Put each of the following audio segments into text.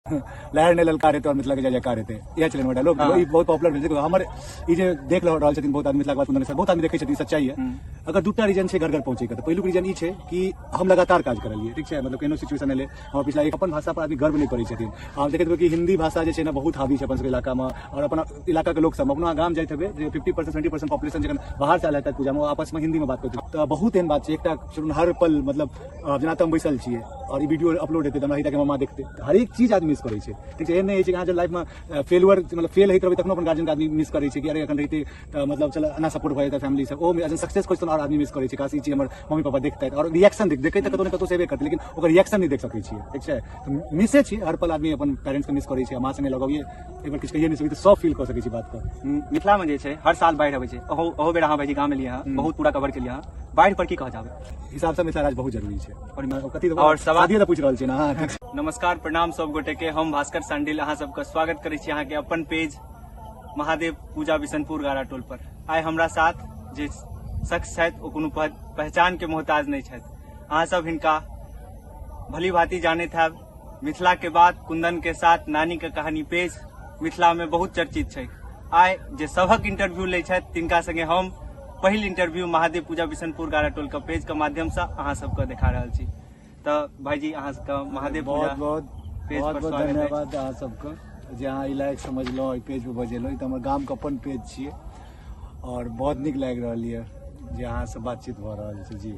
लहर ने ललकार हेते और मिथिला के जय जयकार हेते यह चैनल में डायलॉग ई बहुत पॉपुलर भेल हमर ई जे देख रहल छथिन बहुत आदमी मिथिला के बात कुंदन सर बहुत आदमी देखै छथिन सच्चाई है। अगर दूटा रीजन छै घर घर पहुंचे के त पहिलुक रीजन ई छै कि हम लगातार काज करलिए ठीक छै मतलब केनो सिचुएशन एले हम पिछला एक अपन भाषा पर आदमी गर्व नहीं करै छथिन। हम देखैत कि हिंदी भाषा जे छै ना बहुत हावी छै अपन सबके इलाका में और अपन इलाका के लोग सब अपना गाम जाइत हेबे जे 50% 20% पॉपुलेशन जखन बाहर से आयल हेतै पूजा में आपस में हिंदी में बात करते त बहुत एहन बात छै एकटा हर पल मतलब जेना त हम बैसल छियै और ई वीडियो अपलोड हेतै त हमरा हिता के मामा देखतै हर एक चीज आदमी मिस करै छै ठीक छै। एहन नहीं छै कि अहाँ जब लाइफ में फेलुअर मतलब फेल होइत रहबै तखनो अपन गार्जियन के आदमी मिस करै छै कि अरे एखन रहितै त मतलब चल एना सपोर्ट भऽ जेतै फैमिली सब ओ एज सक्सेस क्वेश्चन और आदमी मिस करै छै काश ई चीज हमर मम्मी पापा देखतै और रिएक्शन देखै त कतौ ने कतौ से हेबे करतै लेकिन ओकर रिएक्शन नहीं देख सकै छियै ठीक छै। त मिसे छी हर पल आदमी अपन पेरेंट्स के मिस करै छै मां संगे लगाविए एक बार किछु कहिए नहीं सकै त सब फील कर सकै छी बात के। मिथिला में जे छै हर साल बाढ़ि अबै छै ओहो बेर अहाँ भाईजी गाम एलियै हँ बहुत पूरा कवर केलियै हँ बाढ़ि पर की कहऽ चाहबै हिसाब से मिथिला राज बहुत जरूरी छै और कथि और सवाल शादी त पूछ रहल छी ना हां ठीक छै। नमस्कार प्रणाम सब गोटे के हम भास्कर सांडिल अहाँ सबके स्वागत करै छी अहाँ के अपन पेज महादेव पूजा बिशनपुर गारा टोल पर। आइ हमरा साथ जे शख्स छथि ओ कोनो पहचान के मोहताज नहीं छथि अहाँ सब हिनका भली भांति जानैत हैब। मिथिला के बाद कुंदन के साथ नानी के कहानी पेज मिथिला में बहुत चर्चित छै। आइ जे सभक इंटरव्यू लै छथि तिनका संगे हम पहिल इंटरव्यू महादेव पूजा बिशनपुर गारा टोल के पेज के माध्यम से अहाँ सबके देखा रहल छी। त भाईजी अहाँ सबके महादेव पूजा पेज पर स्वागत है। धन्यवाद अहाँ सबके जे अहाँ ई लायक समझलहुँ ई पेज पर बजेलहुँ ई तऽ हमर गाम के अपन पेज छियै और बहुत नीक लागि रहल यऽ जे अहाँ से बातचीत भऽ रहल छै। जी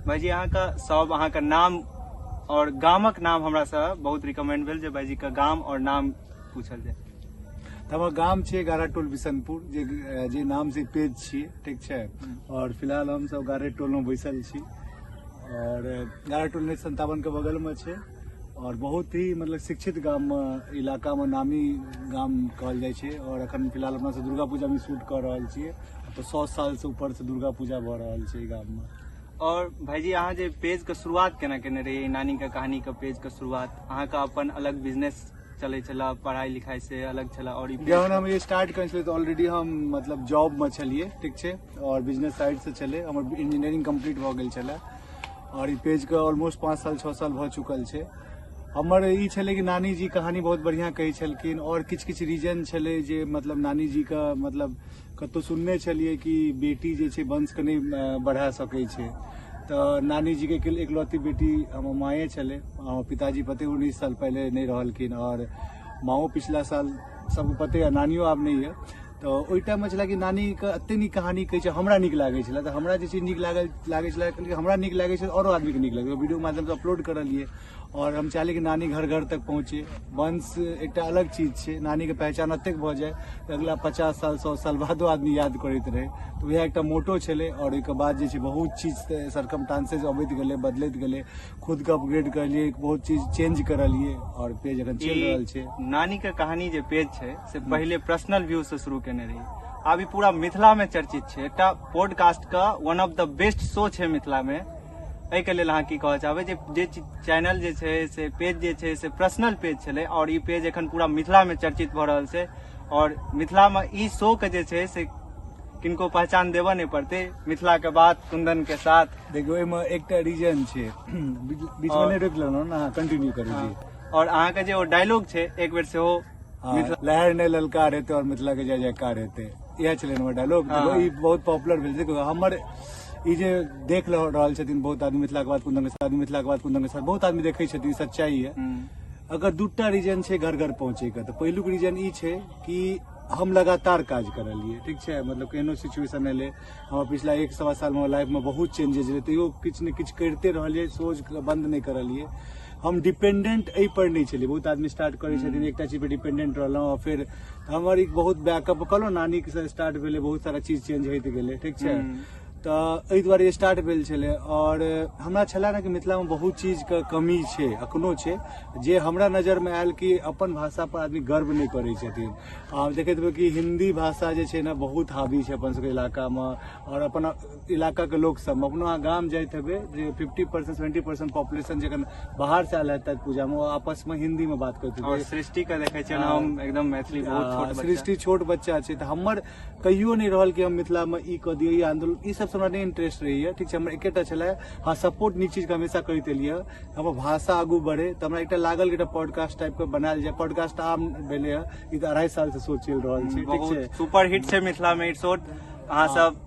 भाईजी अहाँके सब अहाँके नाम और गामक नाम हमरा से बहुत रिकमेंड भेल जे भाईजी के गाम और नाम पूछल जाय। हमर गाम छै गारा टोल बिशनपुर जे नाम से पेज छियै ठीक छै और फिलहाल हम सब गारे टोल में बैसल छी और गारा टोल 57 के बगल में छै और बहुत ही मतलब शिक्षित गाम में इलाका में नामी गाम कहल जाइ छै और अखन फिलहाल अपना से दुर्गा पूजा में शूट कर रहल छियै तो 100 साल से ऊपर से दुर्गा पूजा भऽ रहल छै गाम में। और भाईजी अहाँ जे पेज के शुरुआत केना केने रहियै नानी के कहानी के पेज के शुरुआत अहाँ का अपन अलग बिजनेस चले छला पढ़ाई लिखाई से अलग छला और जब हम ये स्टार्ट कर छलियै तो ऑलरेडी हम मतलब जॉब में छलियै ठीक छै और बिजनेस साइड से छलै हमर इंजीनियरिंग कंप्लीट भऽ गेल छलै और ई पेज के ऑलमोस्ट 5 साल 6 साल भऽ चुकल छै। हमर ई छलै कि नानी जी कहानी बहुत बढ़िया कहै छलखिन और किछु किछु रीजन छलै जे मतलब नानी जी का मतलब कतौ सुनने छलियै कि बेटी जे छै वंश के नहीं बढ़ा सकै छै तो नानी जी के इकलौती बेटी हमर माए छले हमर पिताजी पते 19 साल पहले नहीं रहलखिन और माओ पिछला साल सबको पते है नानियो आब नहीं है तो ओहि टाइम में छला कि नानी के एते नीक कहानी कहै छै हमरा नीक लागै छला तो हमरा जे चीज नीक लागै छला हमरा नीक लागै छै और आदमी के नीक लागै वीडियो के माध्यम से अपलोड करलिए और हम चाहलिए कि नानी घर घर तक पहुंचे। वंश एक अलग चीज छै नानी के पहचान अतेक भऽ जाए अगला 50 साल 100 साल बादो आदमी याद करैत रहे तो वह एक मोटो छलै और ओहिके बाद जे छै बहुत चीज सरकमस्टांसेस अबैत गेलै बदलैत गेलै खुद के अपग्रेड करलिए बहुत चीज चेंज करलिए और पेज अखन चलि रहल छै। नानी के कहानी जे पेज छै से पहले पर्सनल व्यू से शुरू केने रही अभी पूरा मिथिला में चर्चित छै एकटा पॉडकास्ट का one of the best show छै मिथिला में एहि के लेल अहाँ की कहऽ चाहबै जे चैनल जे छै से पेज जे छै से पर्सनल पेज छलै और ई पेज एखन पूरा मिथिला में चर्चित भऽ रहल छै और मिथिला में ई शो के जे छै से किनको पहचान देबऽ नहीं पड़ते मिथिला के बात कुंदन के साथ देखियो एहिमे एकटा रीजन छै बीच में नहीं रोक लेलहुँ ना कंटिन्यू करू जी और अहाँ के जे ओ डायलॉग छै एक बेर सेहो लहर ने ललकार हेते और मिथिला के जय जयकार हेते यह छलै हमर डायलॉग ई बहुत पॉपुलर भेल देखियो हमर ई जे देख रहल छथिन बहुत आदमी मिथिला के बाद कुंदन के साथ मिथिला के बाद कुंदन के साथ बहुत आदमी देखै छथिन सच्चाई है। अगर दूटा रीजन छै घर घर पहुंचे के तो पहिलुक रीजन ई छै कि हम लगातार काज करलिए ठीक छै मतलब केहनो सिचुएशन एले हमर पिछला 1 साल में लाइफ में बहुत चेंजेस एलै तैयो किछु ने किछु करते रहलिए सोच बंद नहीं करलिए। हम डिपेंडेंट एहि पर नहीं छलिए बहुत आदमी स्टार्ट करे छथिन एकटा चीज पे डिपेंडेंट रहलहुँ और फिर हमर एक बहुत बैकअप कहलहुँ नानी के स्टार्ट भेलै बहुत सारा चीज चेंज होइत गेलै ठीक छै तो एहि दुआरे स्टार्ट भेल छलै और हमरा छला ना कि मिथिला में बहुत चीज के कमी छै अखनो छै जे हमरा नजर में आयल कि अपन भाषा पर आदमी गर्व नहीं करै छथिन। आप देखैत हेबै कि हिंदी भाषा जे छै ना बहुत हावी छै अपन सबके इलाका में और अपन इलाका के लोग सब अपना गाम जाइत हेबै जे 50% 20% पॉपुलेशन जखन बाहर से आयल हेतै पूजा में आपस में हिंदी में बात करते और सृष्टि के देखै छियै हम एकदम मैथिली बहुत छोट सृष्टि छोट बच्चा छै तो हमर कहियो नहीं रहल कि हम मिथिला में ई कऽ दियै ई आंदोलन ई सब से हमरा नहीं इंटरेस्ट रही है, ठीक है, हमरा एकेटा छले, हाँ सपोर्ट नीक चीज के हमेशा करते लिए, हमर भाषा आगू बढ़े, तो हमरा एकटा लागल कि पॉडकास्ट टाइप के बनायल जाए। पॉडकास्ट आम भेले है, ई तो 2.5 साल से सोच चल रहल छै, ठीक बहुत छै, सुपर हिट छै मिथिला में इट्स शॉर्ट। अहाँ सब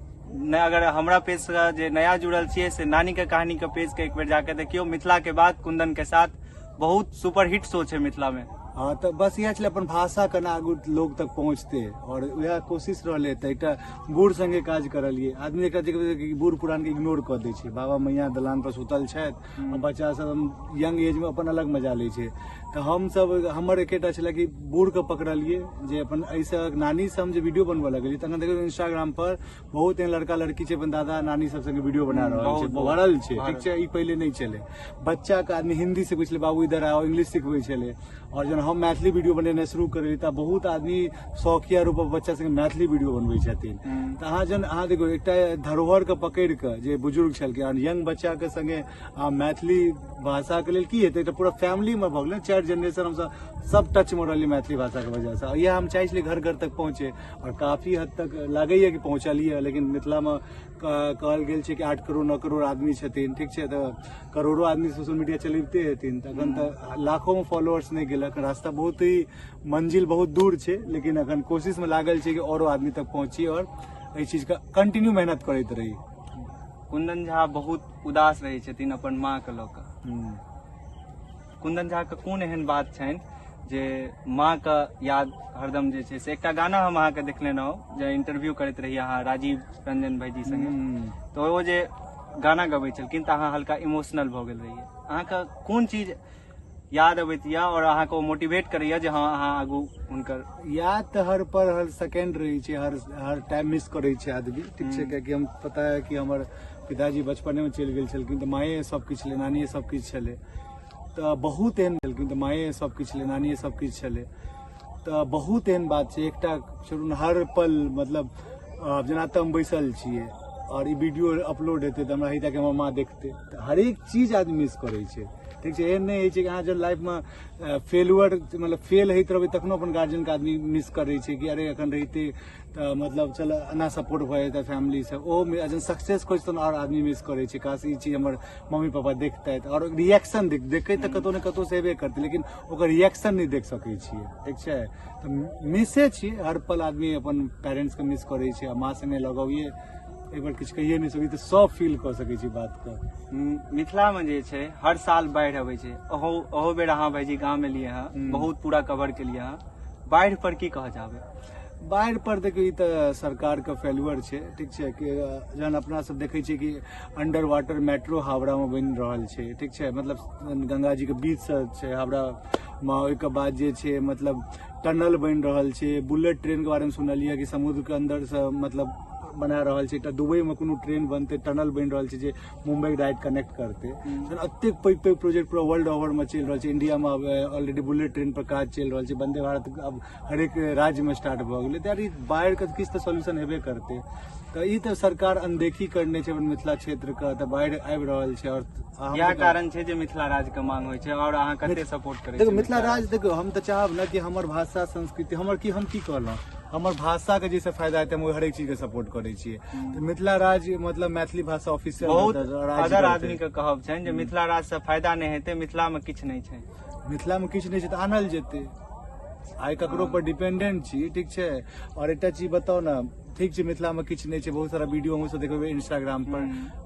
ने अगर हमरा पेज से जे नया जुड़ल छियै से नानी के कहानी के पेज के एक बेर जाके देखियो। मिथिला के बाद कुंदन के साथ बहुत सुपर हिट शो छै मिथिला में। हाँ तो बस यह छलै अपन भाषा केना आगू लोग तक पहुँचते, और वह कोशिश रहले तऽ एकटा बूढ़ संगे काज करलियै। आदमी एकटा देखबै कि बूढ़ पुरान के इग्नोर कऽ दै छै, बाबा मैया दलान पर सुतल छथि, और बच्चा सब यंग एज में अपन अलग मजा लै छै। तऽ हम सब हमर एकेटा छलै कि बूढ़ के पकड़लियै, जे अपन ऐसे नानी से हम जे वीडियो बनबऽ लगलियै, तखन देखियौ इंस्टाग्राम पर बहुत एहन लड़का लड़की छै अपन दादा नानी सब संगे वीडियो बना रहल छै, भरल छै, ठीक छै। ई पहिले नहीं चले, बच्चा के आदमी हिंदी से पूछले बाबू इधर आओ, इंग्लिश सिखबै छलै। और जब हम मैथिली वीडियो बनेनाइ शुरू करेली तऽ बहुत आदमी शौकिया रूप बच्चा संगे मैथिली वीडियो बनबै छथिन। तऽ अहाँ जन अहाँ देखो एकटा धरोहर के पकड़ि के जे बुजुर्ग छलखिन और यंग बच्चा के संगे मैथिली भाषा के लेल की हेतै, एकटा पूरा फैमिली में भऽ गेलै, 4 जनरेशन हम सब टच में रहलियै मैथिली भाषा के वजह से। और यह हम चाहै छलियै घर घर तक पहुँचे, और काफी हद तक लागैया कि पहुँचलियै। लेकिन मिथिला में कहल गेल छै कि 8 करोड़ 9 करोड़ आदमी छथिन, ठीक छै, तऽ करोड़ों आदमी सोशल मीडिया चलबिते हेथिन, तखन तऽ लाखों में फॉलोअर्स नहीं गेलक। रास्ता बहुत ही मंजिल बहुत दूर छै, लेकिन अखन कोशिश में लागल छै कि औरो आदमी तक पहुंची और एहि चीज का कंटिन्यू मेहनत करैत रही। कुंदन झा बहुत उदास रहै छथिन अपन माँ के लऽ कऽ। कुंदन झा के कोन एहन बात छनि जे माँ के याद हरदम जे छै से एकटा गाना हम अहाँके देखने रहौं जे इंटरव्यू करैत रही अहाँ राजीव रंजन भाईजी संगे, तो ओ जे गाना गबै छलखिन तऽ अहाँ हल्का इमोशनल भऽ गेल रहियै। अहाँके कोन चीज याद अबैत यऽ और अहाँके ओ मोटिवेट करैया जे हाँ अहाँ आगू हुनकर? याद तऽ हर पर हर सेकेंड रही छै, हर टाइम मिस करै छै आदमी, ठीक छै, कियाकि हम पता है कि हमर पिताजी बचपने में चलि गेल छलखिन, तऽ माये सब किछु छलै, नानिये सब किछु छलै। तऽ बहुत एहन छलखिन, तऽ माये सब किछु छलै, नानिये सब किछु छलै। तऽ बहुत एहन बात छै, एकटा छोड़ू, हर पल मतलब जेना तऽ हम बैसल छियै और ई वीडियो अपलोड हेतै तऽ हमरा हेतै कि हमर माँ देखतै, तऽ हरेक चीज आदमी मिस करै छै, ठीक छै। एहन नहीं है कि अहाँ जब लाइफ में फेलुअर मतलब फेल होइत रहबै तखनो अपन गार्जियन के आदमी मिस करै छै कि अरे अखन रहिते तऽ मतलब चल एना सपोर्ट भऽ जेतै फैमिली से। ओ जब सक्सेस खोज तहन और आदमी मिस करै छै, काश ई चीज हमर मम्मी पापा देखतै, और रिएक्शन देखै तऽ कतौ ने कतौ से हेबे करतै, लेकिन ओकर रिएक्शन नहीं देख सकै छियै, ठीक छै। तऽ मिसे छियै, हर पल आदमी अपन पेरेंट्स के मिस करै छै। माँ संगे लगाविए एक बार किछु कहिए नहीं सकै, तऽ सब फील कऽ सकै छी बात के। मिथिला में जे छै हर साल बाढ़ि अबै छै, ओहो बेर अहाँ भाईजी गाँव में लिए हैं, बहुत पूरा कवर के लिए हैं। बाढ़ि पर की कह जाबे? बाढ़ि पर देखियो ई तऽ सरकार के फेलुअर छै, ठीक छै, कि जहन अपना सब देखै छियै कि अंडर वाटर मेट्रो हावड़ा में बनि रहल छै, ठीक छै, मतलब गंगा जी के बीच से छै हावड़ा में। ओहिके बाद जे छै मतलब टनल बनि रहल छै, बुलेट ट्रेन के बारे में सुनलियै कि समुद्र के अंदर से मतलब बना रहल छै। एकटा दुबई में कोनो ट्रेन बनते, टनल बनि रहल छै जे मुंबई डायरेक्ट कनेक्ट करते। एतेक पैघ पैघ प्रोजेक्ट पूरा वर्ल्ड ओवर में चलि रहल छै। इंडिया में ऑलरेडी बुलेट ट्रेन पर काज चलि रहल छै, वंदे भारत अब हरेक राज्य में स्टार्ट भऽ गेलै। तऽ यार ई बाढ़ि के किछु तऽ सोल्यूशन हेबे करते। तऽ ई तऽ सरकार अनदेखी करने छै अपन मिथिला क्षेत्र के, तऽ बाढ़ि आबि रहल छै। और यह कारण छै जे मिथिला राज्य के मांग होइ छै, और अहाँ कते सपोर्ट करै देखो मिथिला राज्य, देखो हम तऽ चाहब ना कि हमर भाषा संस्कृति हम की कहलहुँ, हमर भाषा के जैसे फायदा हेतै हम हरेक चीज के सपोर्ट करै छियै। तऽ मिथिला राज्य मतलब मैथिली भाषा ऑफिशियल बहुत अदर आदमी के कहब छनि जे मिथिला राज्य से फायदा नहीं हेतै, मिथिला में किछु नहीं छै। मिथिला में किछु नहीं छै तऽ आनल जेतै, आइ ककरो पर डिपेंडेंट छी, ठीक छै। और एकटा चीज बताओ ना, ठीक छै मिथिला में किछु नहीं छै, बहुत सारा वीडियो हम सब देखबै इंस्टाग्राम पर,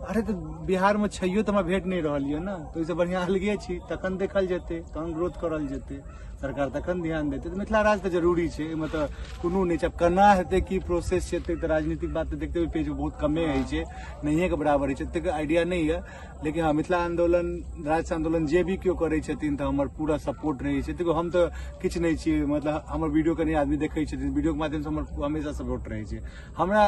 अरे तो बिहार में छैयो तो हमरा भेट नहीं रहल ये ना, तो इससे बढ़िया अलगे छी, तखन देखल जेतै, तहन ग्रोथ करल जेतै, सरकार तखन ध्यान देतै। तो मिथिला राज्य तो जरूरी छै, एहिमे तऽ कोनो नहीं छै। अब केना हेतै की प्रोसेस छै तऽ राजनीतिक बात तऽ देखते हुए पेज बहुत कमे होइ छै, नहिए के बराबर होइ छै, एतेक आइडिया नहीं है। लेकिन हाँ मिथिला आंदोलन राज्य आंदोलन जे भी केओ करै छथिन तऽ हमर पूरा सपोर्ट रहै छै। देखो हम तऽ किछु नहीं छियै, मतलब हमर वीडियो कनी आदमी देखै छथिन, वीडियो के माध्यम से हमर हमेशा सपोर्ट रहै छै। हमरा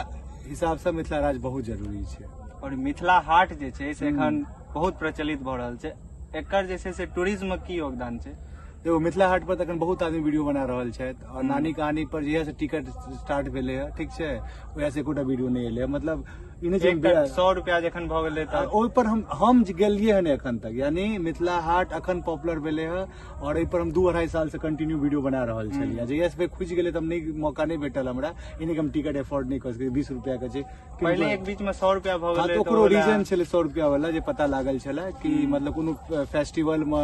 हिसाब से मिथिला राज्य बहुत जरूरी छै। और मिथिला हाट जे छै से एखन बहुत प्रचलित भऽ रहल छै, एकर जे छै से टूरिज्म में की योगदान छै? देखो मिथिला हाट पर तखन बहुत आदमी वीडियो बना रहल छथि, और नानी कहानी पर जहिया से टिकट स्टार्ट भेले है, ठीक छै, वहिया से एकोटा वीडियो नहीं एले। मतलब इन्हें जे 100 रुपया जखन भऽ गेलै तऽ ओहि पर हम जे गेलियै हन एखन तक, यानी मिथिला हाट अखन पॉपुलर भेले है और एहि पर हम 2-2.5 साल से कंटिन्यू वीडियो बना रहल छलियै। जहिया से खुजि गेलै तब नहीं मौका नहीं भेटल हमरा, इन्हें हम टिकट अफोर्ड नहीं कर सकै, 20 रुपया के छै। पहले एक बीच में 100 रुपया भऽ हाँ, गेलै तो ओकरो रीजन छलै 100 रुपया वाला जे पता लागल छलै कि मतलब कोनो फेस्टिवल में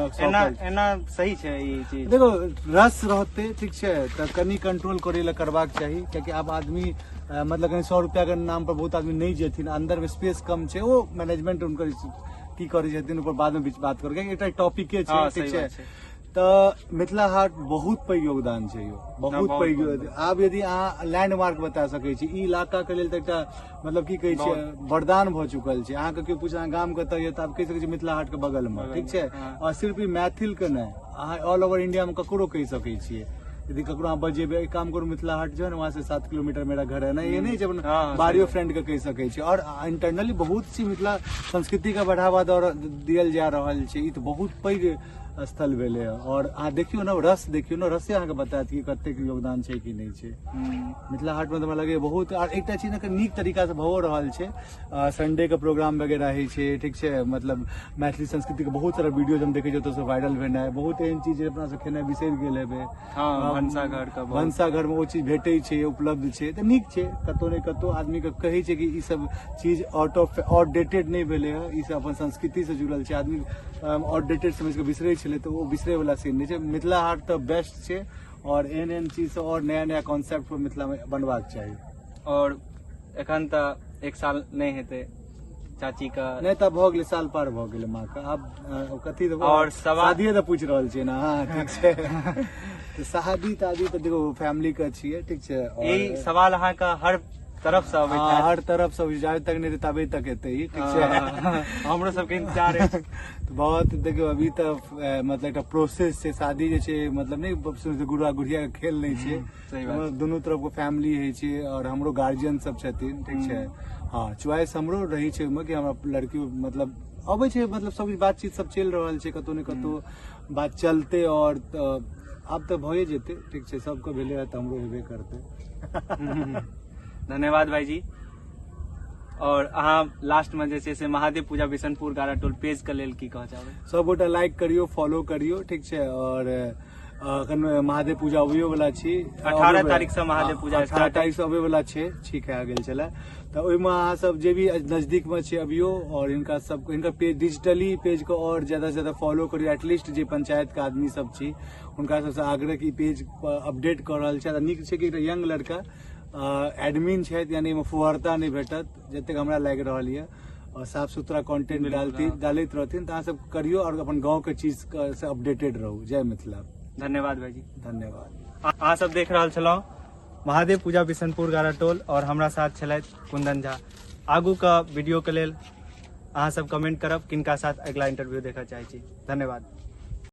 एना सही छै ई चीज। देखो रस रहते ठीक छै तऽ कनी कंट्रोल करे ला करबाक चाही, कियाकि आब आदमी मतलब कहीं 100 रुपया के नाम पर बहुत आदमी नहीं जेथिन, अंदर में स्पेस कम छै, वो मैनेजमेंट उनकर की करे छथिन ऊपर बाद में बीच बात करके, एकटा टॉपिके छै ठीक छै। तऽ मिथिला हाट बहुत पैघ योगदान छै यो, बहुत पैघ योगदान। आब यदि अहाँ लैंडमार्क बता सकै छी ई इलाका के लेल तऽ एकटा मतलब की कहै छै वरदान भऽ चुकल छै। अहाँके केओ पूछे अहाँ गाम कतऽ यऽ तऽ आब कहि सकै छी मिथिला हाट के बगल में ठीक छै। और सिर्फ ई मैथिल के नहि, अहाँ ऑल ओवर इंडिया में ककरो कहि सकै छियै। यदि ककरो अहाँ बजेबै एक काम करू मिथिला हाट जो है ना वहाँ से 7 किलोमीटर मेरा घर है ना, ये नहीं जब बारियो फ्रेंड के कहि सकै छी। और इंटरनली बहुत सी मिथिला संस्कृति का बढ़ावा दियल जा रहल छै, ई तऽ बहुत पैघ स्थल भेले। और अहाँ देखियो ना रस, देखियो ना रसे अहाँके बतायत कि कतेक योगदान छै कि नहीं छै मिथिला हाट में। तो हमरा लगे बहुत और एकटा चीज ना नीक तरीका से भऽ रहल छै, संडे के प्रोग्राम वगैरह होइ छै ठीक छै। मतलब मैथिली संस्कृति के बहुत सारा वीडियोज हम देखे तो वायरल भेनाइ, बहुत एहन चीज अपना से खेनाइ बिसरि गेल हेबै। भनसाघर में वो चीज भेटै छै, उपलब्ध छै तऽ नीक छै। कतौ ने कतौ आदमी के कहै छै कि ई सब चीज आउटडेटेड नहीं भेले है, ई सब अपन संस्कृति से जुड़ल छै। आदमी आउटडेटेड समझ के बिसरै छलै तऽ वो बिसरे वाला सीन नहीं छै। मिथिला हाट तऽ बेस्ट छै और एहन चीज से और नया नया कॉन्सेप्ट मिथिला में बनबाक चाही। और एखन तऽ 1 साल नहीं हेतै चाची का, नहीं तब भऽ गेलै, साल पार भऽ गेलै माँ का। आब कथी और शादिये तऽ पूछ रहल छियै ना। हाँ ठीक छै तऽ शादी तादी तऽ देखो फैमिली के छियै ठीक छै। ई सवाल अहाँके हर तरफ से अबै छै, हर तरफ से जाबे तक नहीं तबे तक एतै ई ठीक छै। हमरो सबके इंतजार है तो बहुत देखियो अभी तऽ मतलब एकटा प्रोसेस छै। शादी जे छै मतलब नहीं गुड़िया गुड़िया के खेल नहीं छै, दुनू तरफ के फैमिली है छै और हमरो गार्जियन सब छथिन ठीक छै। हाँ चॉइस हमरो रही छै ओहिमे कि हमरा लड़की मतलब अबै छै, मतलब सब बातचीत सब चलि रहल छै, कतौ ने कतौ बात चलते और आब तऽ भए जेतै ठीक छै। सबके भेले तऽ हमरो हेबे करतै। धन्यवाद भाई जी। और अहाँ लास्ट में जे छै से महादेव पूजा बिशनपुर गारा टोल पेज के लेल की कहऽ चाहबै? सब गोटा लाइक करियो, फॉलो करियो ठीक छै। और अखन महादेव पूजा अबैयो वाला छी, 18 तारीख से महादेव पूजा 18 तारीख से अबै वाला छै, ठीक है आ गेल छलै। तऽ ओहिमे अहाँ सब जे भी नजदीक में छै अबियो और हिनका सब हिनका पेज डिजिटली पेज को और ज्यादा से ज्यादा फॉलो करियो। एटलीस्ट जे पंचायत के आदमी सब छी हुनका सबसे आग्रह की पेज अपडेट कर रहल छै। नीक छै कि यंग लड़का एडमिन छै, यानी फुहरता नहीं भेटत जतेक हमरा लागि रहल यऽ, और साफ सुथरा कंटेंट डालैत रहथिन तऽ अहाँ सब करियो और अपन गाँव के चीज से अपडेटेड रहू। जय मिथिला। धन्यवाद भाई जी। धन्यवाद। अहाँ सब देख रहल छलहुँ महादेव पूजा बिशनपुर गारा टोल और हमरा साथ छलथि कुंदन झा। आगू का वीडियो के लेल अहाँ सब कमेंट करब किनका साथ अगला इंटरव्यू देखऽ चाहै छी। धन्यवाद।